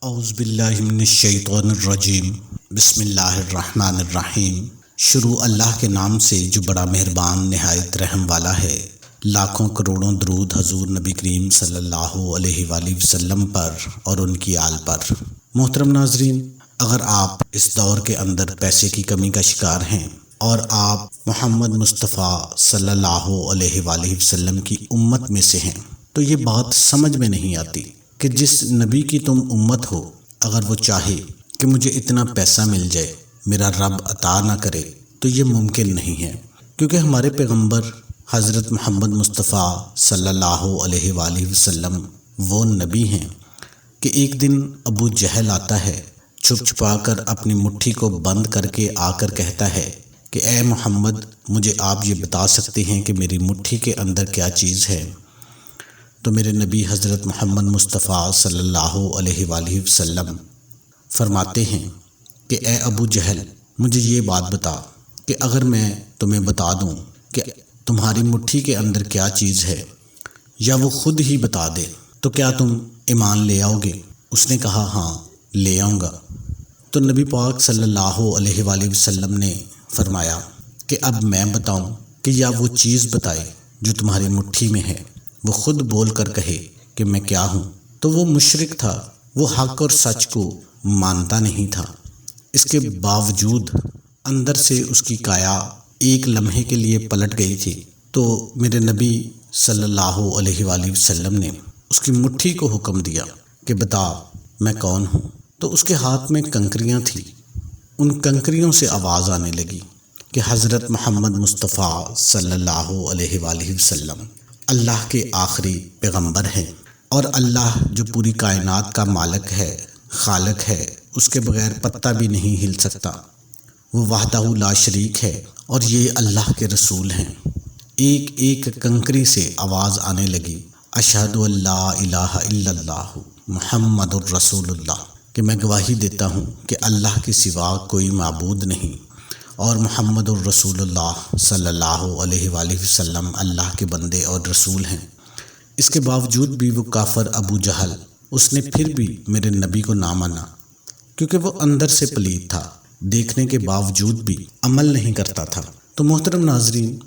اعوذ باللہ من الشیطان الرجیم، بسم اللہ الرحمن الرحیم۔ شروع اللہ کے نام سے جو بڑا مہربان نہایت رحم والا ہے۔ لاکھوں کروڑوں درود حضور نبی کریم صلی اللہ علیہ وآلہ وسلم پر اور ان کی آل پر۔ محترم ناظرین، اگر آپ اس دور کے اندر پیسے کی کمی کا شکار ہیں اور آپ محمد مصطفیٰ صلی اللہ علیہ وآلہ وسلم کی امت میں سے ہیں تو یہ بات سمجھ میں نہیں آتی کہ جس نبی کی تم امت ہو، اگر وہ چاہے کہ مجھے اتنا پیسہ مل جائے، میرا رب عطا نہ کرے تو یہ ممکن نہیں ہے، کیونکہ ہمارے پیغمبر حضرت محمد مصطفیٰ صلی اللہ علیہ وآلہ وسلم وہ نبی ہیں کہ ایک دن ابو جہل آتا ہے، چھپ چھپا کر اپنی مٹھی کو بند کر کے آ کر کہتا ہے کہ اے محمد، مجھے آپ یہ بتا سکتے ہیں کہ میری مٹھی کے اندر کیا چیز ہے؟ تو میرے نبی حضرت محمد مصطفیٰ صلی اللہ علیہ وآلہ وسلم فرماتے ہیں کہ اے ابو جہل، مجھے یہ بات بتا کہ اگر میں تمہیں بتا دوں کہ تمہاری مٹھی کے اندر کیا چیز ہے، یا وہ خود ہی بتا دے، تو کیا تم ایمان لے آؤ گے؟ اس نے کہا ہاں، لے آؤں گا۔ تو نبی پاک صلی اللہ علیہ وآلہ وسلم نے فرمایا کہ اب میں بتاؤں کہ یا وہ چیز بتائے جو تمہاری مٹھی میں ہے، وہ خود بول کر کہے کہ میں کیا ہوں؟ تو وہ مشرک تھا، وہ حق اور سچ کو مانتا نہیں تھا، اس کے باوجود اندر سے اس کی کایا ایک لمحے کے لیے پلٹ گئی تھی۔ تو میرے نبی صلی اللہ علیہ وآلہ وسلم نے اس کی مٹھی کو حکم دیا کہ بتا میں کون ہوں۔ تو اس کے ہاتھ میں کنکریاں تھیں، ان کنکریوں سے آواز آنے لگی کہ حضرت محمد مصطفیٰ صلی اللہ علیہ وآلہ وسلم اللہ کے آخری پیغمبر ہیں، اور اللہ جو پوری کائنات کا مالک ہے، خالق ہے، اس کے بغیر پتہ بھی نہیں ہل سکتا، وہ وحدہ لا شریک ہے، اور یہ اللہ کے رسول ہیں۔ ایک ایک کنکری سے آواز آنے لگی، اشہد ان لا الہ الا اللہ محمد الرسول اللہ، کہ میں گواہی دیتا ہوں کہ اللہ کے سوا کوئی معبود نہیں، اور محمد الرسول اللہ صلی اللہ علیہ وآلہ وسلم اللہ کے بندے اور رسول ہیں۔ اس کے باوجود بھی وہ کافر ابو جہل، اس نے پھر بھی میرے نبی کو نہ مانا، کیونکہ وہ اندر سے پلید تھا، دیکھنے کے باوجود بھی عمل نہیں کرتا تھا۔ تو محترم ناظرین،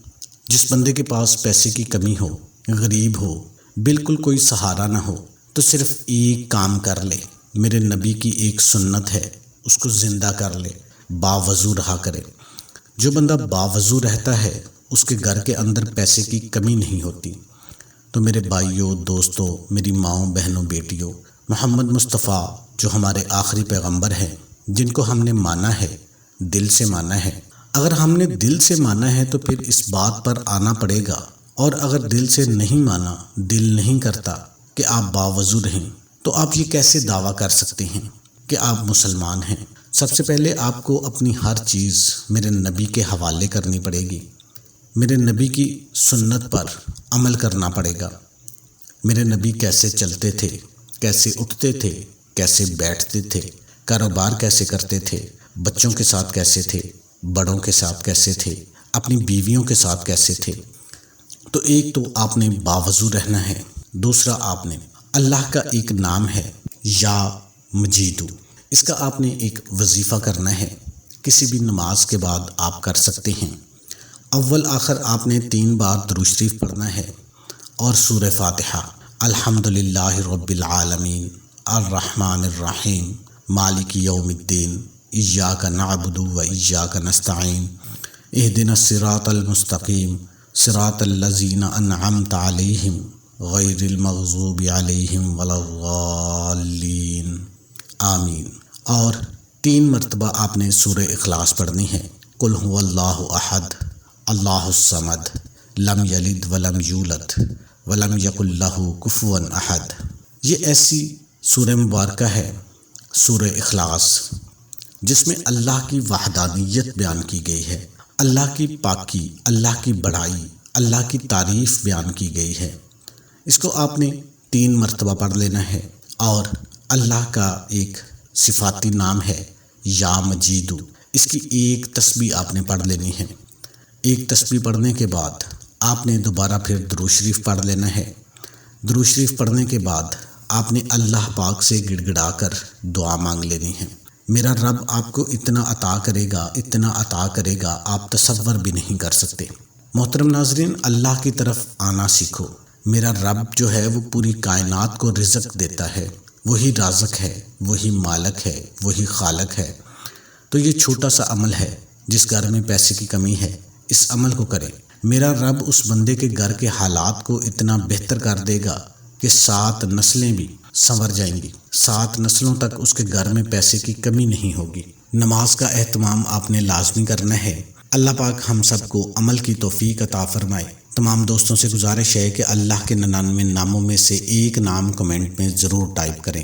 جس بندے کے پاس پیسے کی کمی ہو، غریب ہو، بالکل کوئی سہارا نہ ہو، تو صرف ایک کام کر لے، میرے نبی کی ایک سنت ہے، اس کو زندہ کر لے، باوضو رہا کرے۔ جو بندہ باوضو رہتا ہے اس کے گھر کے اندر پیسے کی کمی نہیں ہوتی۔ تو میرے بھائیوں، دوستوں، میری ماؤں، بہنوں، بیٹیوں، محمد مصطفیٰ جو ہمارے آخری پیغمبر ہیں، جن کو ہم نے مانا ہے، دل سے مانا ہے، اگر ہم نے دل سے مانا ہے تو پھر اس بات پر آنا پڑے گا، اور اگر دل سے نہیں مانا، دل نہیں کرتا کہ آپ باوضو رہیں، تو آپ یہ کیسے دعویٰ کر سکتے ہیں کہ آپ مسلمان ہیں؟ سب سے پہلے آپ کو اپنی ہر چیز میرے نبی کے حوالے کرنی پڑے گی، میرے نبی کی سنت پر عمل کرنا پڑے گا۔ میرے نبی کیسے چلتے تھے، کیسے اٹھتے تھے، کیسے بیٹھتے تھے، کاروبار کیسے کرتے تھے، بچوں کے ساتھ کیسے تھے، بڑوں کے ساتھ کیسے تھے، اپنی بیویوں کے ساتھ کیسے تھے۔ تو ایک تو آپ نے باوضو رہنا ہے، دوسرا آپ نے اللہ کا ایک نام ہے یا مجیدو، اس کا آپ نے ایک وظیفہ کرنا ہے، کسی بھی نماز کے بعد آپ کر سکتے ہیں۔ اول آخر آپ نے 3 بار درود شریف پڑھنا ہے، اور سورہ فاتحہ، الحمدللہ رب العالمین الرحمن الرحیم مالک یوم الدین ایاک نعبد و ایاک نستعین اہدنا الصراط المستقیم صراط الذین انعمت علیہم غیر المغضوب علیہم ولا الضالین آمین۔ اور 3 مرتبہ آپ نے سورہ اخلاص پڑھنی ہے، قل هو اللہ احد اللہ الصمد لم یلد ولم یولد ولم یکن لہ کفوا احد۔ یہ ایسی سورہ مبارکہ ہے، سورہ اخلاص، جس میں اللہ کی وحدانیت بیان کی گئی ہے، اللہ کی پاکی، اللہ کی بڑائی، اللہ کی تعریف بیان کی گئی ہے۔ اس کو آپ نے 3 مرتبہ پڑھ لینا ہے، اور اللہ کا ایک صفاتی نام ہے یا مجیدو، اس کی ایک تسبیح آپ نے پڑھ لینی ہے۔ ایک تسبیح پڑھنے کے بعد آپ نے دوبارہ پھر درود شریف پڑھ لینا ہے۔ درود شریف پڑھنے کے بعد آپ نے اللہ پاک سے گڑ گڑا کر دعا مانگ لینی ہے۔ میرا رب آپ کو اتنا عطا کرے گا آپ تصور بھی نہیں کر سکتے۔ محترم ناظرین، اللہ کی طرف آنا سیکھو۔ میرا رب جو ہے وہ پوری کائنات کو رزق دیتا ہے، وہی رازق ہے، وہی مالک ہے، وہی خالق ہے۔ تو یہ چھوٹا سا عمل ہے، جس گھر میں پیسے کی کمی ہے اس عمل کو کریں۔ میرا رب اس بندے کے گھر کے حالات کو اتنا بہتر کر دے گا کہ 7 نسلیں بھی سنور جائیں گی، 7 نسلوں تک اس کے گھر میں پیسے کی کمی نہیں ہوگی۔ نماز کا اہتمام آپ نے لازمی کرنا ہے۔ اللہ پاک ہم سب کو عمل کی توفیق عطا فرمائے۔ تمام دوستوں سے گزارش ہے کہ اللہ کے 99 ناموں میں سے ایک نام کمنٹ میں ضرور ٹائپ کریں۔